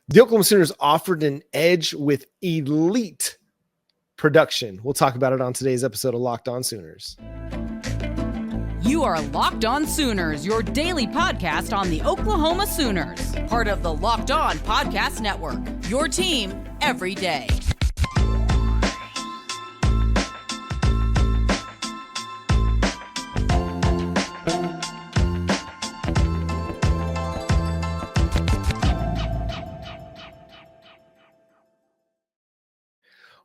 The Oklahoma Sooners offered an edge with elite production. We'll talk about it on today's episode of Locked On Sooners. You are Locked On Sooners, your daily podcast on the Oklahoma Sooners, part of the Locked On Podcast Network, your team every day.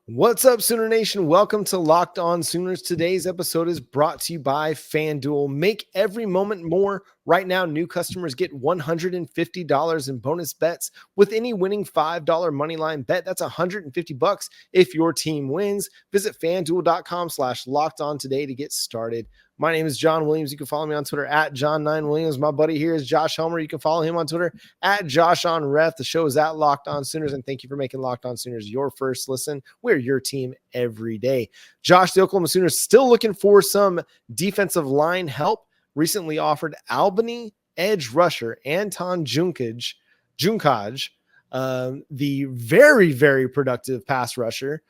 What's up, Sooner Nation? Welcome to Locked On Sooners. Today's episode is brought to you by FanDuel. Make every moment more. Right now, new customers get $150 in bonus bets with any winning $5 moneyline bet. That's $150 if your team wins. Visit FanDuel.com/LockedOn today to get started. My name is John Williams. You can follow me on Twitter at John9Williams. My buddy here is Josh Helmer. You can follow him on Twitter at JoshOnRef. The show is at Locked On Sooners, and thank you for making Locked On Sooners your first listen. We're your team every day. Josh, the Oklahoma Sooners still looking for some defensive line help. Recently offered Albany edge rusher Anton Juncaj, the very, very productive pass rusher,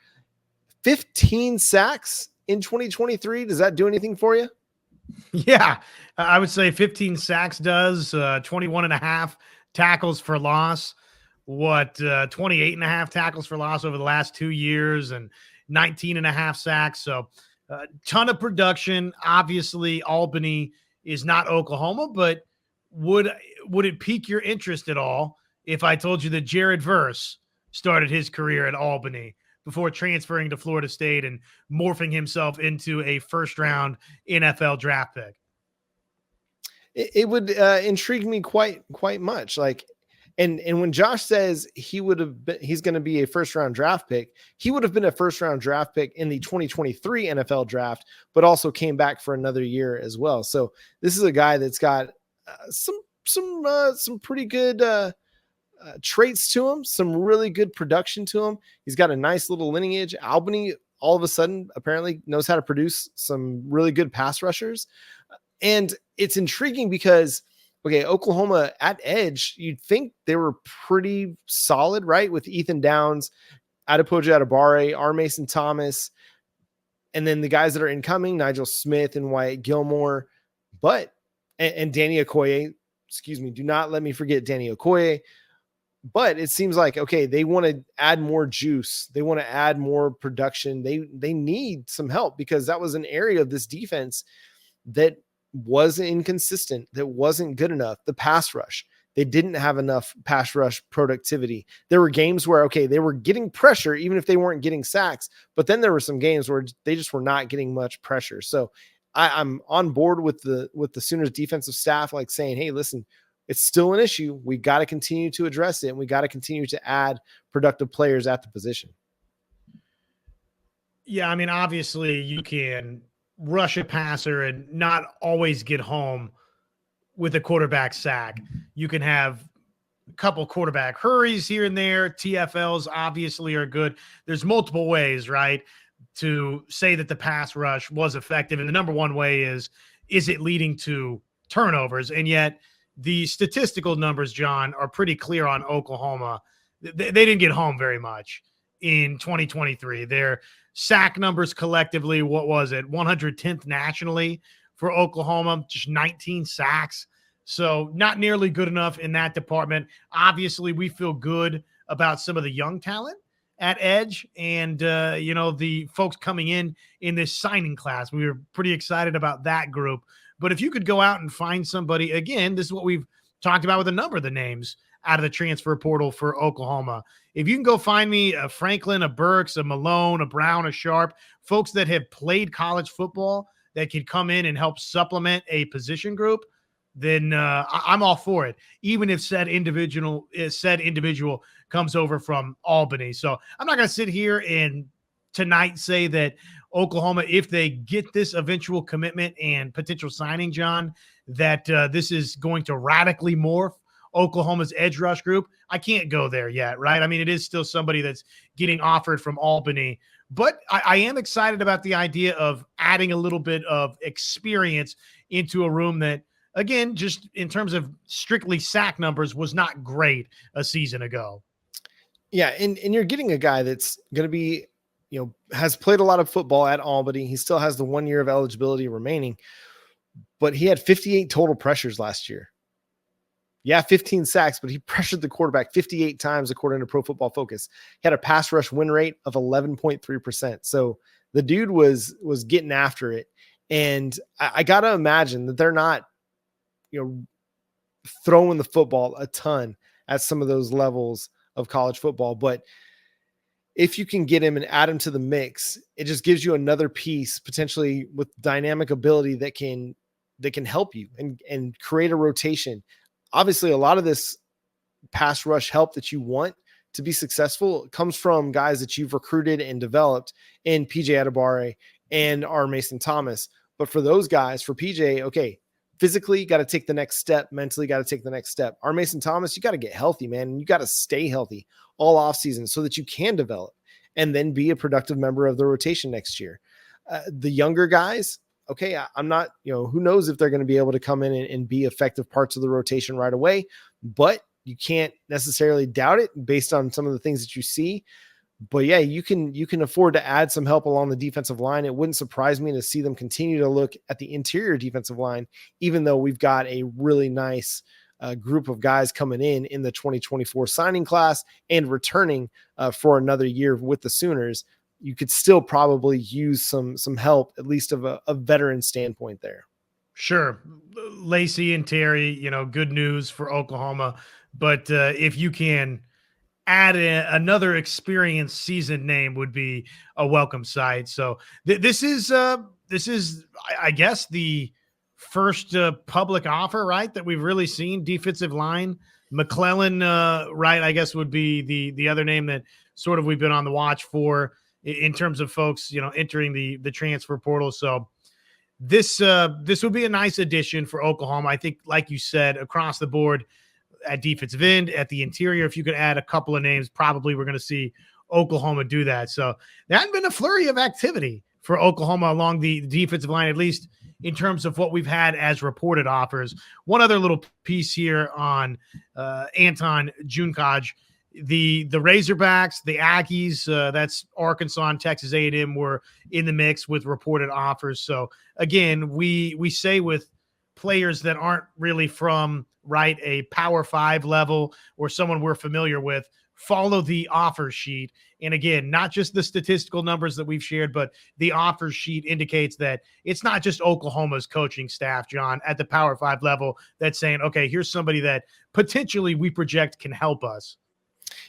15 sacks in 2023. Does that do anything for you? Yeah, I would say 15 sacks does, 21 and a half tackles for loss, 28 and a half tackles for loss over the last 2 years, and 19 and a half sacks. So a ton of production. Obviously, Albany is not Oklahoma, but would it pique your interest at all if I told you that Jared Verse started his career at Albany before transferring to Florida State and morphing himself into a first-round NFL draft pick? It would intrigue me quite much. And when Josh says he's going to be a first-round draft pick, he would have been a first-round draft pick in the 2023 NFL draft, but also came back for another year as well. So this is a guy that's got some pretty good traits to him, some really good production to him. He's got a nice little lineage. Albany, all of a sudden, apparently knows how to produce some really good pass rushers. And it's intriguing because, okay, Oklahoma at edge, you'd think they were pretty solid, right? With Ethan Downs, Adepoju Adebawore, R. Mason Thomas, and then the guys that are incoming, Nigel Smith and Wyatt Gilmore, and Danny Okoye. Excuse me, do not let me forget Danny Okoye. But it seems like, okay, they want to add more juice. They want to add more production. They need some help because that was an area of this defense that was inconsistent, that wasn't good enough. The pass rush, they didn't have enough pass rush productivity. There were games where, okay, they were getting pressure, even if they weren't getting sacks, but then there were some games where they just were not getting much pressure. So I'm on board with the Sooners defensive staff, like saying, hey, listen, it's still an issue. We got to continue to address it, and we got to continue to add productive players at the position. Yeah, I mean, obviously you can rush a passer and not always get home with a quarterback sack. You can have a couple quarterback hurries here and there. TFLs obviously are good. There's multiple ways, right, to say that the pass rush was effective. And the number one way is it leading to turnovers? And yet the statistical numbers, John, are pretty clear on Oklahoma. They didn't get home very much in 2023. Their sack numbers collectively, what was it? 110th nationally for Oklahoma, just 19 sacks. So not nearly good enough in that department. Obviously, we feel good about some of the young talent at edge and, the folks coming in this signing class. We were pretty excited about that group. But if you could go out and find somebody, again, this is what we've talked about with a number of the names out of the transfer portal for Oklahoma. If you can go find me a Franklin, a Burks, a Malone, a Brown, a Sharp, folks that have played college football that could come in and help supplement a position group, then I'm all for it, even if said individual comes over from Albany. So I'm not going to sit here and tonight say that Oklahoma, if they get this eventual commitment and potential signing, John, that this is going to radically morph Oklahoma's edge rush group. I can't go there yet, right? I mean, it is still somebody that's getting offered from Albany, but I am excited about the idea of adding a little bit of experience into a room that, again, just in terms of strictly sack numbers, was not great a season ago. Yeah, and you're getting a guy that's going to be, has played a lot of football at Albany. He still has the 1 year of eligibility remaining, but he had 58 total pressures last year. Yeah, 15 sacks, but he pressured the quarterback 58 times according to Pro Football Focus. He had a pass rush win rate of 11.3%. So the dude was getting after it. And I got to imagine that they're not, throwing the football a ton at some of those levels of college football. But if you can get him and add him to the mix, it just gives you another piece potentially with dynamic ability that can help you and create a rotation. Obviously, a lot of this pass rush help that you want to be successful comes from guys that you've recruited and developed in PJ Adebawore and R. Mason Thomas. But for those guys, for PJ, okay, physically, you got to take the next step. Mentally, got to take the next step. R. Mason Thomas, you got to get healthy, man. And you got to stay healthy all offseason so that you can develop and then be a productive member of the rotation next year. The younger guys, okay, I'm not, who knows if they're going to be able to come in and be effective parts of the rotation right away, but you can't necessarily doubt it based on some of the things that you see. But yeah, you can afford to add some help along the defensive line. It wouldn't surprise me to see them continue to look at the interior defensive line, even though we've got a really nice group of guys coming in the 2024 signing class and returning for another year with the Sooners. You could still probably use some help, at least of a veteran standpoint there. Sure. Lacey and Terry, good news for Oklahoma. But if you can add another experienced seasoned name would be a welcome sight. So this is, I guess, the first public offer, right, that we've really seen. Defensive line. McClellan, right, I guess would be the other name that sort of we've been on the watch for in terms of folks, entering the transfer portal. So this would be a nice addition for Oklahoma. I think, like you said, across the board at defensive end, at the interior, if you could add a couple of names, probably we're going to see Oklahoma do that. So there hasn't been a flurry of activity for Oklahoma along the defensive line, at least in terms of what we've had as reported offers. One other little piece here on Anton Juncaj. The Razorbacks, the Aggies, that's Arkansas and Texas A&M, were in the mix with reported offers. So again, we say with players that aren't really from a Power 5 level or someone we're familiar with, follow the offer sheet. And again, not just the statistical numbers that we've shared, but the offer sheet indicates that it's not just Oklahoma's coaching staff, John, at the Power 5 level that's saying, okay, here's somebody that potentially we project can help us.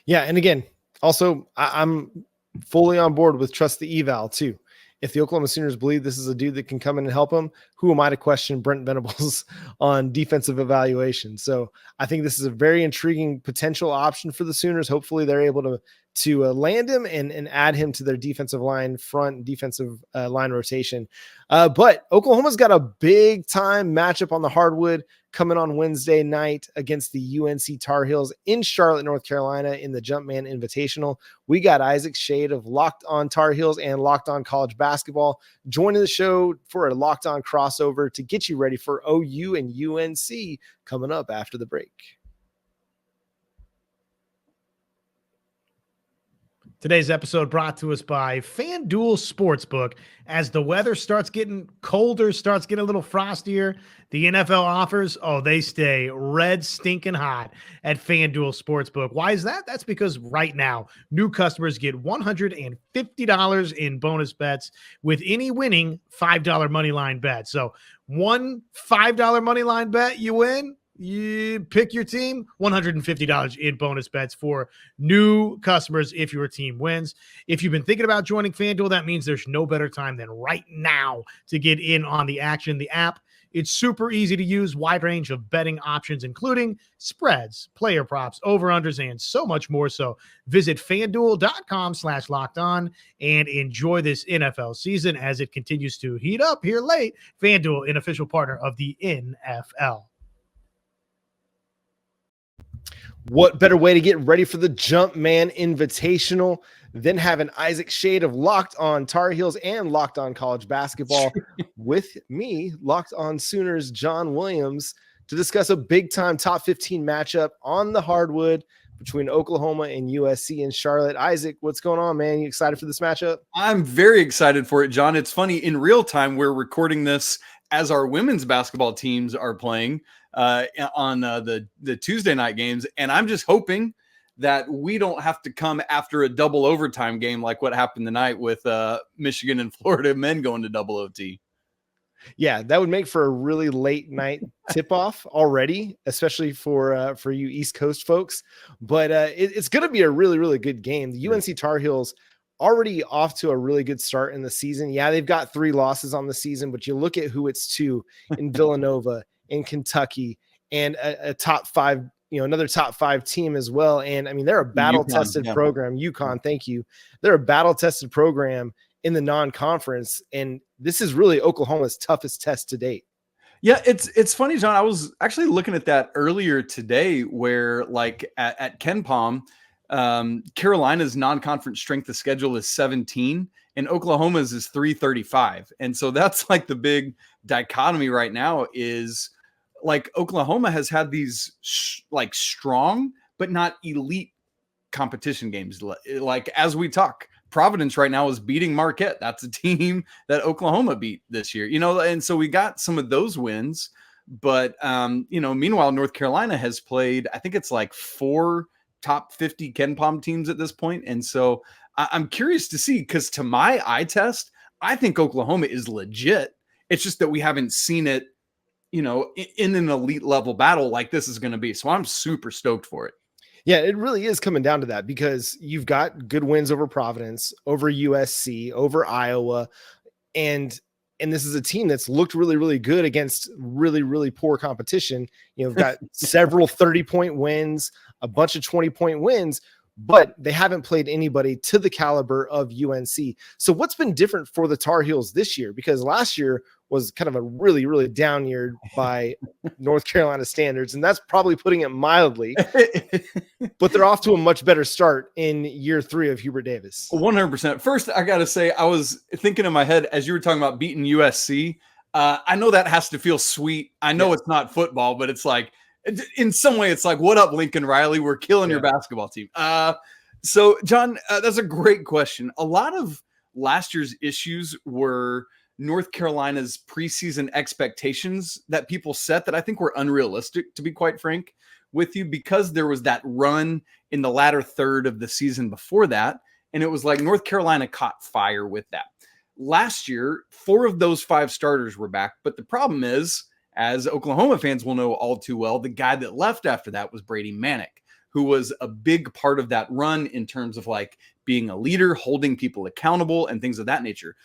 Yeah, and again, also, I'm fully on board with trust the eval too. If the Oklahoma Sooners believe this is a dude that can come in and help them, who am I to question Brent Venables on defensive evaluation? So I think this is a very intriguing potential option for the Sooners. Hopefully they're able to land him and add him to their defensive line line rotation. But Oklahoma's got a big time matchup on the hardwood coming on Wednesday night against the UNC Tar Heels in Charlotte, North Carolina in the Jumpman Invitational. We got Isaac Schade of Locked On Tar Heels and Locked On College Basketball joining the show for a Locked On crossover to get you ready for OU and UNC coming up after the break. Today's episode brought to us by FanDuel Sportsbook. As the weather starts getting colder, starts getting a little frostier, the NFL offers, they stay red stinking hot at FanDuel Sportsbook. Why is that? That's because right now, new customers get $150 in bonus bets with any winning $5 moneyline bet. So one $5 moneyline bet, you win. You pick your team, $150 in bonus bets for new customers if your team wins. If you've been thinking about joining FanDuel, that means there's no better time than right now to get in on the action. The app, it's super easy to use, wide range of betting options, including spreads, player props, over-unders, and so much more. So visit FanDuel.com/lockedon and enjoy this NFL season as it continues to heat up here late. FanDuel, an official partner of the NFL. What better way to get ready for the Jumpman Invitational than having Isaac Schade of Locked On Tar Heels and Locked On College Basketball with me, Locked On Sooners, John Williams, to discuss a big-time top 15 matchup on the hardwood between Oklahoma and USC in Charlotte. Isaac, what's going on, man? You excited for this matchup? I'm very excited for it, John. It's funny, in real time, we're recording this as our women's basketball teams are playing on the Tuesday night games. And I'm just hoping that we don't have to come after a double overtime game like what happened tonight with Michigan and Florida men going to double OT. Yeah, that would make for a really late night tip-off already, especially for you East Coast folks. But it's going to be a really, really good game. The UNC Tar Heels already off to a really good start in the season. Yeah, they've got 3 losses on the season, but you look at who it's to in Villanova, in Kentucky, and a top 5, another top 5 team as well. And I mean, they're a battle-tested program. UConn, thank you. They're a battle-tested program in the non-conference, and this is really Oklahoma's toughest test to date. Yeah, it's funny, John. I was actually looking at that earlier today, where like at KenPom, Carolina's non-conference strength of schedule is 17, and Oklahoma's is 335, and so that's like the big dichotomy right now. Is like Oklahoma has had these like strong but not elite competition games. Like as we talk, Providence right now is beating Marquette. That's a team that Oklahoma beat this year, and so we got some of those wins. But, meanwhile, North Carolina has played, I think it's like 4 top 50 KenPom teams at this point. And so I'm curious to see, because to my eye test, I think Oklahoma is legit. It's just that we haven't seen it, in an elite level battle like this is going to be. So I'm super stoked for it. Yeah, it really is coming down to that, because you've got good wins over Providence, over USC, over Iowa, and this is a team that's looked really, really good against really, really poor competition. We've got several 30-point wins, a bunch of 20-point wins, but they haven't played anybody to the caliber of UNC. So what's been different for the Tar Heels this year? Because last year was kind of a really, really down year by North Carolina standards, and that's probably putting it mildly. But they're off to a much better start in year 3 of Hubert Davis. 100%. First, I got to say, I was thinking in my head as you were talking about beating USC. I know that has to feel sweet. I know It's not football, but it's like, in some way, it's like, what up, Lincoln Riley? We're killing your basketball team. So, John, that's a great question. A lot of last year's issues were North Carolina's preseason expectations that people set that I think were unrealistic, to be quite frank with you, because there was that run in the latter third of the season before that. And it was like North Carolina caught fire with that. Last year, 4 of those 5 starters were back. But the problem is, as Oklahoma fans will know all too well, the guy that left after that was Brady Manick, who was a big part of that run in terms of like being a leader, holding people accountable, and things of that nature.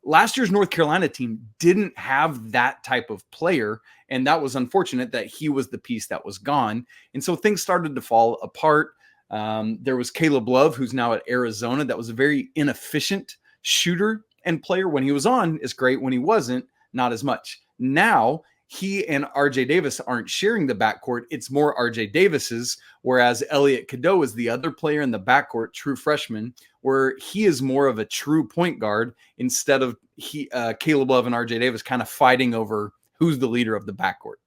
Last year's North Carolina team didn't have that type of player, and that was unfortunate that he was the piece that was gone. And so things started to fall apart. There was Caleb Love, who's now at Arizona, that was a very inefficient shooter and player. When he was on, is great. When he wasn't, not as much. Now, he and RJ Davis aren't sharing the backcourt. It's more RJ Davis's, whereas Elliot Cadeau is the other player in the backcourt, true freshman, where he is more of a true point guard instead of Caleb Love and RJ Davis kind of fighting over who's the leader of the backcourt.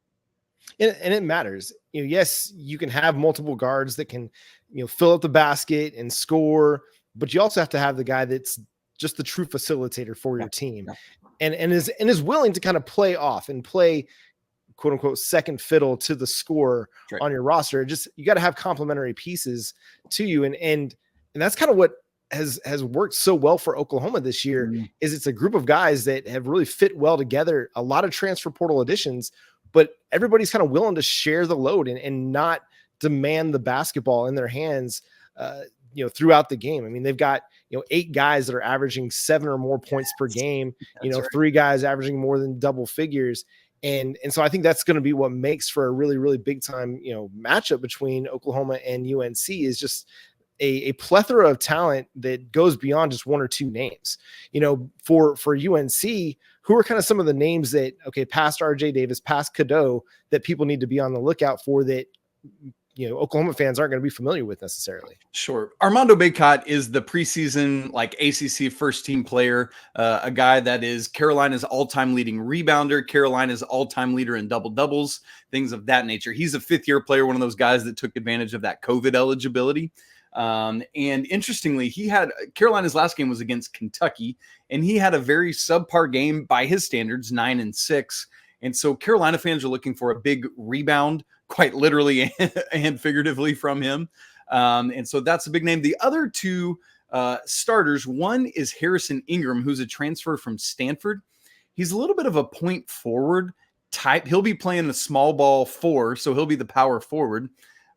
And it matters. Yes, you can have multiple guards that can, fill up the basket and score, but you also have to have the guy that's just the true facilitator for your team. Yeah. And is willing to kind of play off and play, quote unquote, second fiddle to the scorer on your roster. Just, you got to have complementary pieces to you. And that's kind of what has worked so well for Oklahoma this year. Is it's a group of guys that have really fit well together, a lot of transfer portal additions, but everybody's kind of willing to share the load and not demand the basketball in their hands, throughout the game. I mean, they've got, 8 guys that are averaging 7 or more points per game, 3 guys averaging more than double figures. And so I think that's going to be what makes for a really, really big time, matchup between Oklahoma and UNC, is just a plethora of talent that goes beyond just 1 or 2 names. For UNC, who are kind of some of the names that, past RJ Davis, past Cadeau, that people need to be on the lookout for, that Oklahoma fans aren't going to be familiar with necessarily. Sure. Armando Bacot is the preseason ACC first team player, a guy that is Carolina's all-time leading rebounder, Carolina's all-time leader in double doubles, things of that nature. He's a fifth-year player, one of those guys that took advantage of that COVID eligibility. And interestingly, Carolina's last game was against Kentucky, and he had a very subpar game by his standards, 9-6. And so Carolina fans are looking for a big rebound, quite literally and figuratively, from him. And so that's a big name. The other two starters, one is Harrison Ingram, who's a transfer from Stanford. He's a little bit of a point forward type. He'll be playing a small ball 4, so he'll be the power forward.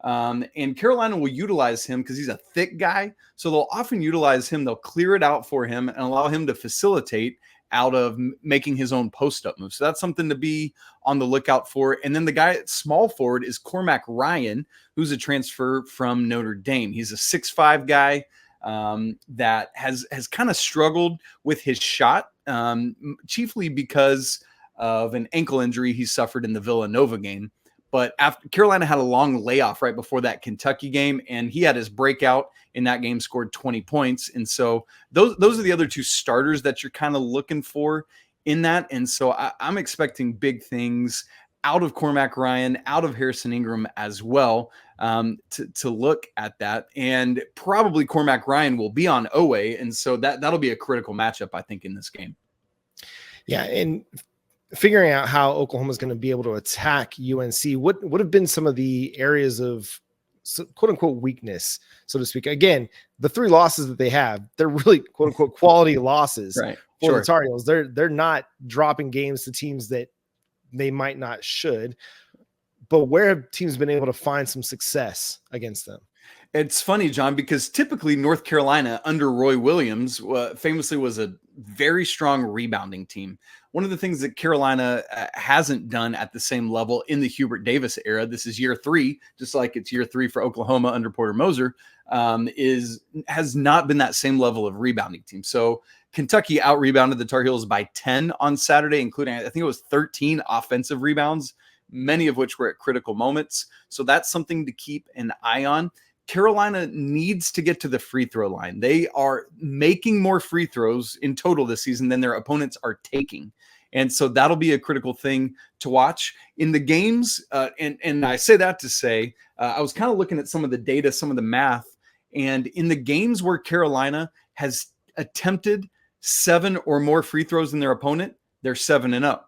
And Carolina will utilize him because he's a thick guy. So they'll often utilize him. They'll clear it out for him and allow him to facilitate out of making his own post-up move. So that's something to be on the lookout for. And then the guy at small forward is Cormac Ryan, who's a transfer from Notre Dame. He's a 6'5" guy that has kind of struggled with his shot, chiefly because of an ankle injury he suffered in the Villanova game. But after Carolina had a long layoff right before that Kentucky game, and he had his breakout in that game, scored 20 points. And so those are the other two starters that you're kind of looking for in that. And so I'm expecting big things out of Cormac Ryan, out of Harrison Ingram as well, to look at that. And probably Cormac Ryan will be on Oweh. And so that'll be a critical matchup, I think, in this game. Yeah, and figuring out how Oklahoma is going to be able to attack UNC, what would have been some of the areas of quote unquote weakness, so to speak. Again, the 3 losses that they have, they're really quote unquote quality losses right. for the Tar Heels. They're not dropping games to teams that they might not should, but where have teams been able to find some success against them? It's funny, John, because typically North Carolina under Roy Williams famously was a very strong rebounding team. One of the things that Carolina hasn't done at the same level in the Hubert Davis era, this is year 3, just like it's year 3 for Oklahoma under Porter Moser, has not been that same level of rebounding team. So Kentucky out-rebounded the Tar Heels by 10 on Saturday, including, I think it was 13 offensive rebounds, many of which were at critical moments. So that's something to keep an eye on. Carolina needs to get to the free throw line. They are making more free throws in total this season than their opponents are taking. And so that'll be a critical thing to watch in the games. And I say that to say, I was kind of looking at some of the data, some of the math, and in the games where Carolina has attempted 7 or more free throws than their opponent, they're 7-0.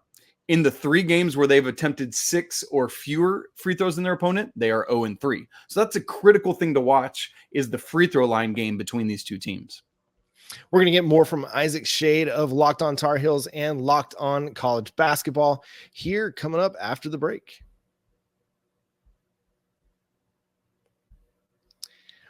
In the 3 games where they've attempted 6 or fewer free throws than their opponent, they are 0-3. So that's a critical thing to watch, is the free throw line game between these two teams. We're going to get more from Isaac Schade of Locked On Tar Heels and Locked On College Basketball here coming up after the break.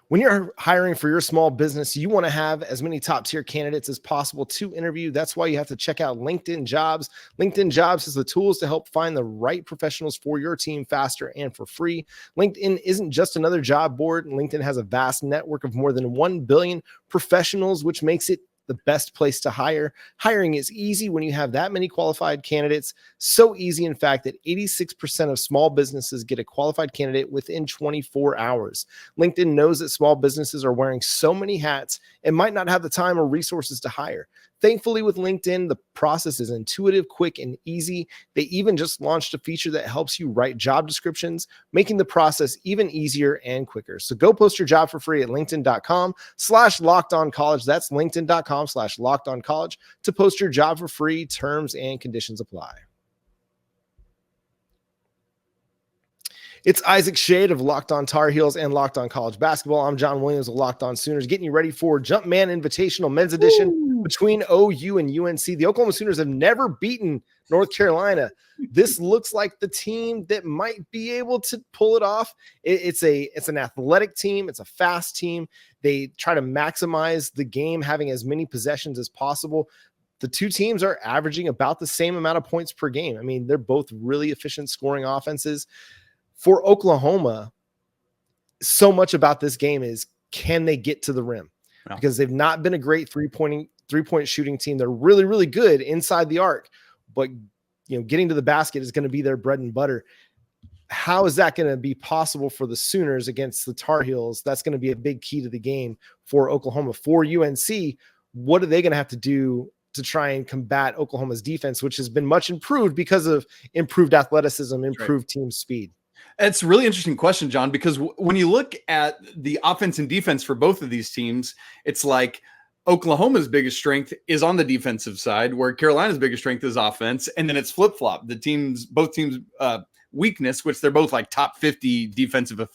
When you're hiring for your small business, you want to have as many top tier candidates as possible to interview. That's why you have to check out LinkedIn Jobs. LinkedIn Jobs has the tools to help find the right professionals for your team faster and for free. LinkedIn isn't just another job board. LinkedIn has a vast network of more than 1 billion professionals, which makes it the best place to hire. Hiring is easy when you have that many qualified candidates. So easy, in fact, that 86% of small businesses get a qualified candidate within 24 hours. LinkedIn knows that small businesses are wearing so many hats and might not have the time or resources to hire. Thankfully, with LinkedIn, the process is intuitive, quick, and easy. They even just launched a feature that helps you write job descriptions, making the process even easier and quicker. So go post your job for free at linkedin.com/lockedoncollege. That's linkedin.com/lockedoncollege to post your job for free. Terms and conditions apply. It's Isaac Schade of Locked On Tar Heels and Locked On College Basketball. I'm John Williams of Locked On Sooners, getting you ready for Jumpman Invitational Men's Edition between OU and UNC. The Oklahoma Sooners have never beaten North Carolina. This looks like the team that might be able to pull it off. It's an athletic team. It's a fast team. They try to maximize the game, having as many possessions as possible. The two teams are averaging about the same amount of points per game. I mean, they're both really efficient scoring offenses. For Oklahoma, so much about this game is, can they get to the rim? Yeah. Because they've not been a great three-point shooting team. They're really, really good inside the arc, but getting to the basket is going to be their bread and butter. how is that going to be possible for the Sooners against the Tar Heels? That's going to be a big key to the game for Oklahoma. For UNC, what are they going to have to do to try and combat Oklahoma's defense, which has been much improved because of improved athleticism, improved team speed? It's a really interesting question, John, because when you look at the offense and defense for both of these teams, it's like Oklahoma's biggest strength is on the defensive side, where Carolina's biggest strength is offense. And then it's flip-flop. Both teams, weakness, which they're both like top 50 defensive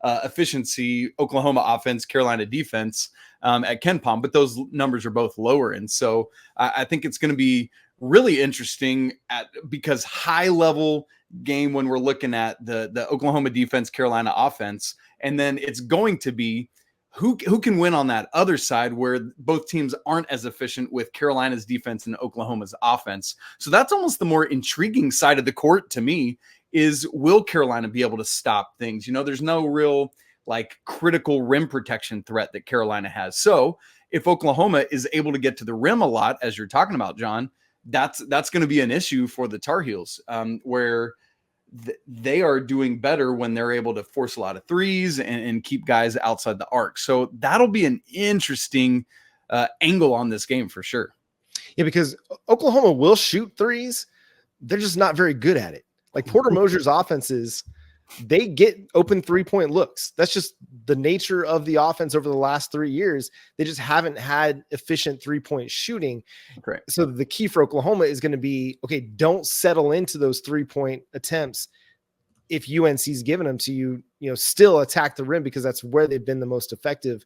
efficiency, Oklahoma offense, Carolina defense at KenPom, but those numbers are both lower. And so I think it's going to be really interesting because high level game when we're looking at the Oklahoma defense, Carolina offense, and then it's going to be who can win on that other side where both teams aren't as efficient with Carolina's defense and Oklahoma's offense. So that's almost the more intriguing side of the court to me, is will Carolina be able to stop things? There's no real like critical rim protection threat that Carolina has. So if Oklahoma is able to get to the rim a lot, as you're talking about, John, that's going to be an issue for the Tar Heels, where they are doing better when they're able to force a lot of threes and keep guys outside the arc. So that'll be an interesting angle on this game for sure. Yeah, because Oklahoma will shoot threes. They're just not very good at it. Like Porter Mosier's offenses, they get open 3-point looks. That's just the nature of the offense over the last 3 years. They just haven't had efficient 3-point shooting. Correct. So the key for Oklahoma is going to be, okay, don't settle into those 3-point attempts. If UNC's given them to you, still attack the rim, because that's where they've been the most effective.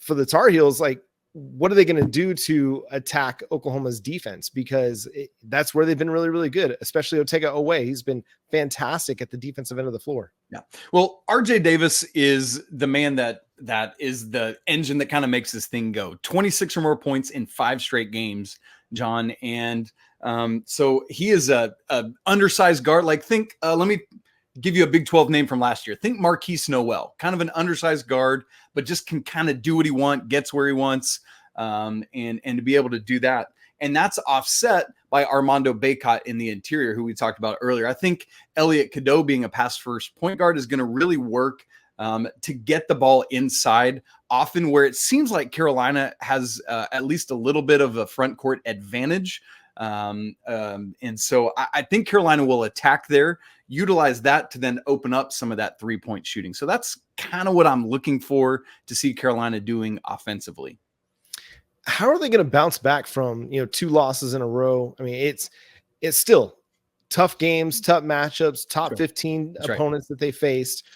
For the Tar Heels, like, what are they going to do to attack Oklahoma's defense? Because that's where they've been really, really good, especially Otega Owe. He's been fantastic at the defensive end of the floor. Yeah. Well, RJ Davis is the man that is the engine that kind of makes this thing go. 26 or more points in 5 straight games, John. And so he is a undersized guard. Like let me give you a Big 12 name from last year. Think Marquise Noel, kind of an undersized guard, but just can kind of do what he wants, gets where he wants, and to be able to do that. And that's offset by Armando Bacot in the interior, who we talked about earlier. I think Elliot Cadeau being a pass-first point guard is going to really work to get the ball inside, often where it seems like Carolina has at least a little bit of a front court advantage. And so I think Carolina will attack there, utilize that to then open up some of that 3-point shooting. So that's kind of what I'm looking for to see Carolina doing offensively. How are they going to bounce back from, 2 losses in a row? I mean, it's still tough games, tough matchups, top 15 opponents that they faced.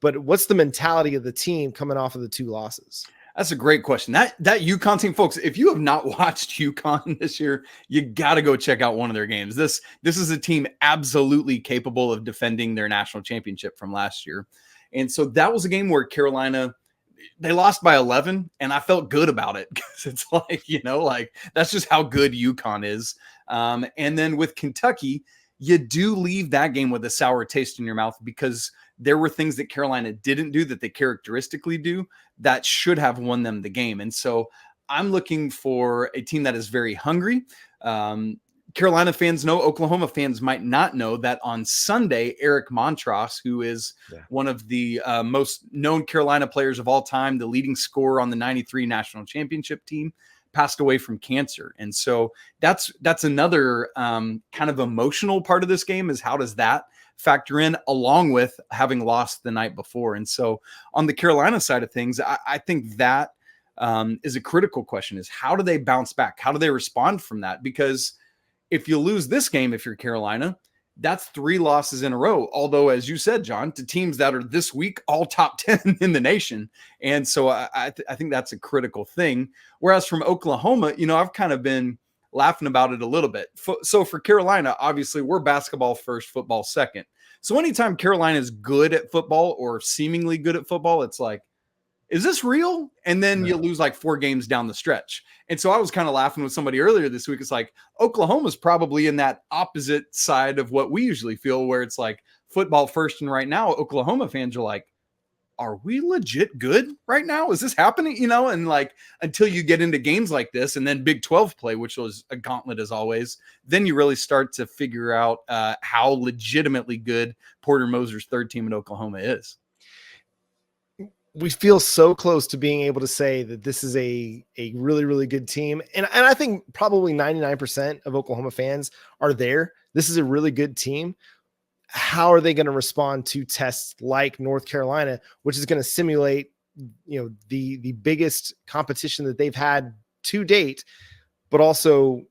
But what's the mentality of the team coming off of the 2 losses? That's a great question. That UConn team, folks, if you have not watched UConn this year, you got to go check out one of their games. This is a team absolutely capable of defending their national championship from last year. And so that was a game where Carolina, they lost by 11, and I felt good about it, because it's like, that's just how good UConn is. And then with Kentucky, you do leave that game with a sour taste in your mouth, because there were things that Carolina didn't do that they characteristically do that should have won them the game. And so I'm looking for a team that is very hungry. Carolina fans know, Oklahoma fans might not know that on Sunday, Eric Montross, who is one of the most known Carolina players of all time, the leading scorer on the 93 national championship team, passed away from cancer. And so that's another kind of emotional part of this game, is how does that factor in, along with having lost the night before. And so on the Carolina side of things, I think that is a critical question, is how do they bounce back? How do they respond from that? Because if you lose this game, if you're Carolina, that's 3 losses in a row. Although, as you said, John, to teams that are this week all top 10 in the nation. And so I think that's a critical thing. Whereas from Oklahoma, I've kind of been laughing about it a little bit. So for Carolina, obviously we're basketball first, football second. So anytime Carolina is good at football or seemingly good at football, it's like, is this real? And then you lose like 4 games down the stretch. And so I was kind of laughing with somebody earlier this week. It's like Oklahoma's probably in that opposite side of what we usually feel, where it's like football first. And right now, Oklahoma fans are like, are we legit good right now? Is this happening? You know, and like until you get into games like this and then Big 12 play, which was a gauntlet as always, then you really start to figure out how legitimately good Porter Moser's third team in Oklahoma is. We feel so close to being able to say that this is a really, really good team. And I think probably 99% of Oklahoma fans are there. This is a really good team. How are they going to respond to tests like North Carolina, which is going to simulate, the biggest competition that they've had to date, but also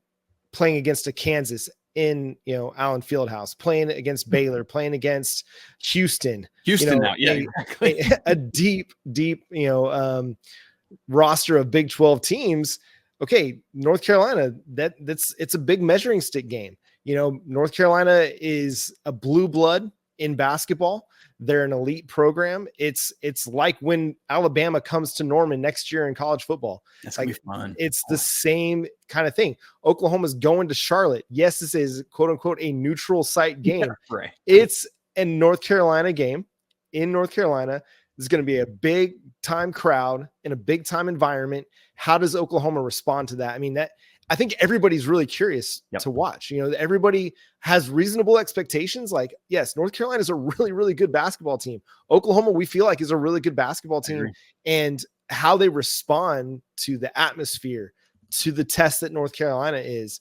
playing against a Kansas in, Allen Fieldhouse, playing against Baylor, playing against Houston now. Yeah, exactly. a deep, roster of Big 12 teams. Okay. North Carolina, it's a big measuring stick game. North Carolina is a blue blood in basketball. They're an elite program. It's like when Alabama comes to Norman next year in college football. That's gonna be fun. It's the same kind of thing. Oklahoma's going to Charlotte. Yes, this is quote unquote a neutral site game. Yeah, right. It's a North Carolina game in North Carolina. There's going to be a big time crowd in a big time environment. How does Oklahoma respond to that? I mean, I think everybody's really curious to watch. Everybody has reasonable expectations. Like, yes, North Carolina is a really, really good basketball team. Oklahoma, we feel like, is a really good basketball team. And how they respond to the atmosphere, to the test that North Carolina is,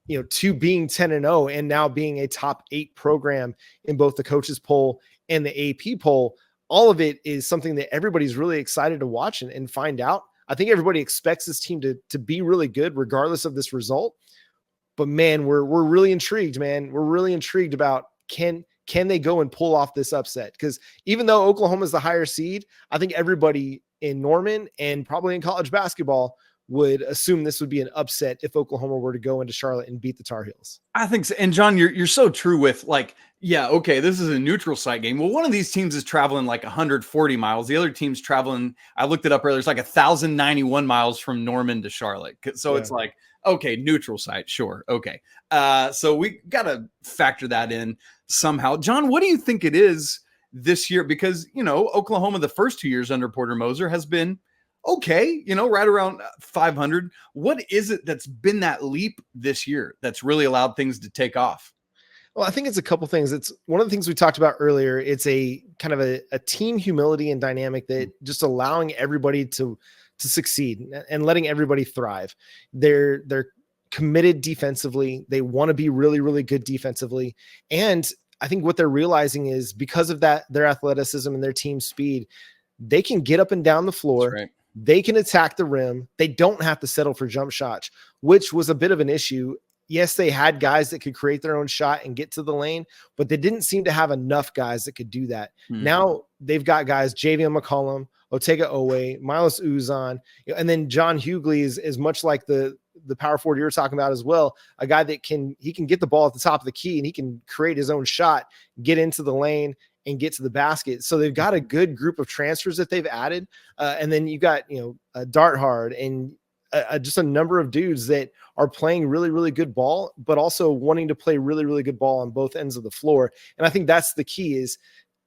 to being 10-0 and now being a top 8 program in both the coaches poll and the AP poll. All of it is something that everybody's really excited to watch and find out. I think everybody expects this team to be really good regardless of this result. But man, we're really intrigued, man. We're really intrigued about can they go and pull off this upset? Because even though Oklahoma is the higher seed, I think everybody in Norman and probably in college basketball would assume this would be an upset if Oklahoma were to go into Charlotte and beat the Tar Heels. I think so. And John, you're so true with like, yeah, okay, this is a neutral site game. Well, one of these teams is traveling like 140 miles. The other team's traveling, I looked it up earlier, it's like 1,091 miles from Norman to Charlotte. So It's like, okay, neutral site, sure. Okay. So we got to factor that in somehow. John, what do you think it is this year? Because, Oklahoma, the first 2 years under Porter Moser has been okay, right around 500. What is it that's been that leap this year that's really allowed things to take off? Well, I think it's a couple things. It's one of the things we talked about earlier. It's a kind of a team humility and dynamic that just allowing everybody to succeed and letting everybody thrive. They're committed defensively. They want to be really, really good defensively. And I think what they're realizing is because of that, their athleticism and their team speed, they can get up and down the floor. That's right. They can attack the rim. They don't have to settle for jump shots, which was a bit of an issue. Yes, they had guys that could create their own shot and get to the lane, but they didn't seem to have enough guys that could do that. Now they've got guys, Javion McCollum, Otega Owe, Milos Uzan, and then John Hughley is much like the power forward you were talking about as well, a guy that can get the ball at the top of the key and he can create his own shot, get into the lane and get to the basket. So they've got a good group of transfers that they've added. And then you got, Dart Hard and just a number of dudes that are playing really, really good ball, but also wanting to play really, really good ball on both ends of the floor. And I think that's the key is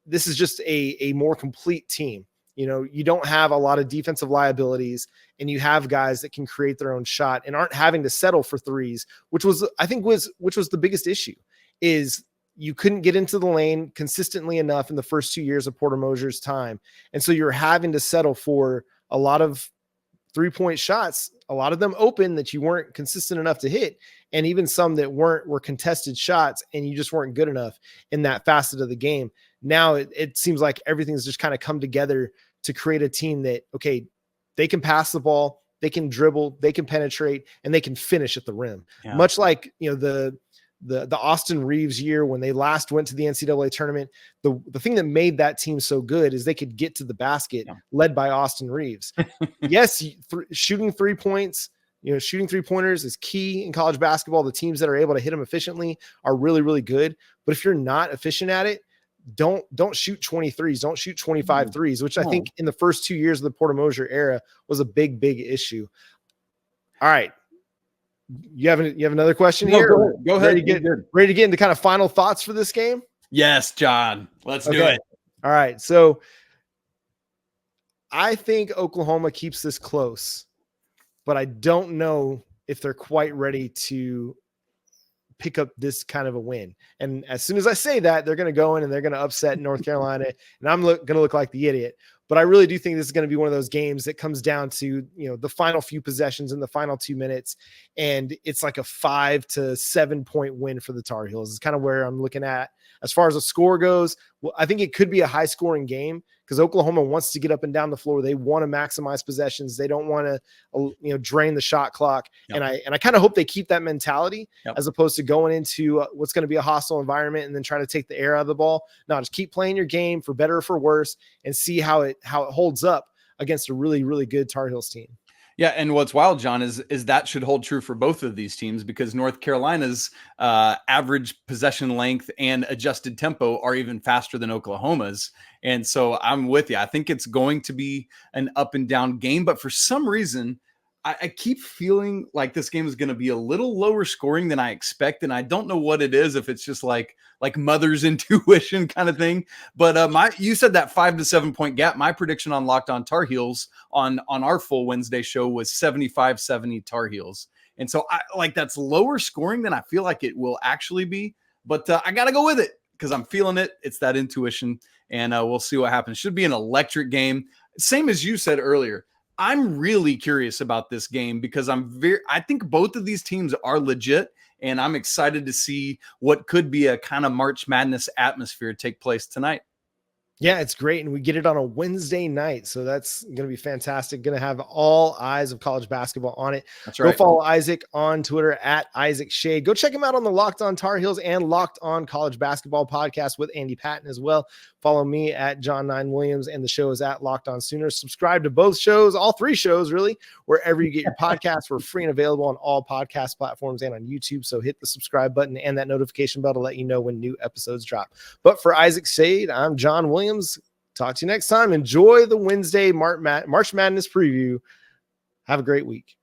this is just a more complete team. You don't have a lot of defensive liabilities and you have guys that can create their own shot and aren't having to settle for threes, which was the biggest issue is you couldn't get into the lane consistently enough in the first 2 years of Porter Moser's time. And so you're having to settle for a lot of 3-point shots, a lot of them open that you weren't consistent enough to hit. And even some that were contested shots and you just weren't good enough in that facet of the game. Now it seems like everything's just kind of come together to create a team that, okay, they can pass the ball, they can dribble, they can penetrate, and they can finish at the rim. Yeah. Much like, the Austin Reeves year when they last went to the NCAA tournament, the thing that made that team so good is they could get to the basket led by Austin Reeves. Yes, shooting 3 points, shooting 3-pointers is key in college basketball. The teams that are able to hit them efficiently are really, really good. But if you're not efficient at it, don't shoot 23s, don't shoot 25 threes, which I think in the first 2 years of the Porter Moser era was a big, big issue. All right. You have another question here? Go ahead. Ready to get into kind of final thoughts for this game? Yes, John. Let's do it. All right. So I think Oklahoma keeps this close, but I don't know if they're quite ready to pick up this kind of a win. And as soon as I say that, they're going to go in and they're going to upset North Carolina, and I'm going to look like the idiot. But I really do think this is going to be one of those games that comes down to, the final few possessions in the final 2 minutes. And it's like a 5 to 7 point win for the Tar Heels. It's kind of where I'm looking at as far as the score goes. Well, I think it could be a high scoring game because Oklahoma wants to get up and down the floor. They want to maximize possessions. They don't want to, drain the shot clock. Yep. And I kind of hope they keep that mentality as opposed to going into what's going to be a hostile environment and then try to take the air out of the ball. No, just keep playing your game for better or for worse and see how it holds up against a really, really good Tar Heels team. Yeah, and what's wild, John, is that should hold true for both of these teams because North Carolina's average possession length and adjusted tempo are even faster than Oklahoma's. And so I'm with you. I think it's going to be an up and down game, but for some reason, I keep feeling like this game is going to be a little lower scoring than I expect. And I don't know what it is, if it's just like mother's intuition kind of thing. But you said that 5 to 7 point gap. My prediction on Locked On Tar Heels on our full Wednesday show was 75-70 Tar Heels. And so that's lower scoring than I feel like it will actually be. But I got to go with it because I'm feeling it. It's that intuition. And we'll see what happens. Should be an electric game. Same as you said earlier. I'm really curious about this game because I think both of these teams are legit, and I'm excited to see what could be a kind of March Madness atmosphere take place tonight. Yeah, it's great. And we get it on a Wednesday night. So that's going to be fantastic. Going to have all eyes of college basketball on it. That's right. Go follow Isaac on Twitter at Isaac Schade. Go check him out on the Locked On Tar Heels and Locked On College Basketball podcast with Andy Patton as well. Follow me at John 9 Williams, and the show is at Locked On Sooners. Subscribe to both shows, all three shows really, wherever you get your podcasts. We're free and available on all podcast platforms and on YouTube. So hit the subscribe button and that notification bell to let you know when new episodes drop. But for Isaac Schade, I'm John Williams. Talk to you next time. Enjoy the Wednesday March Madness preview. Have a great week.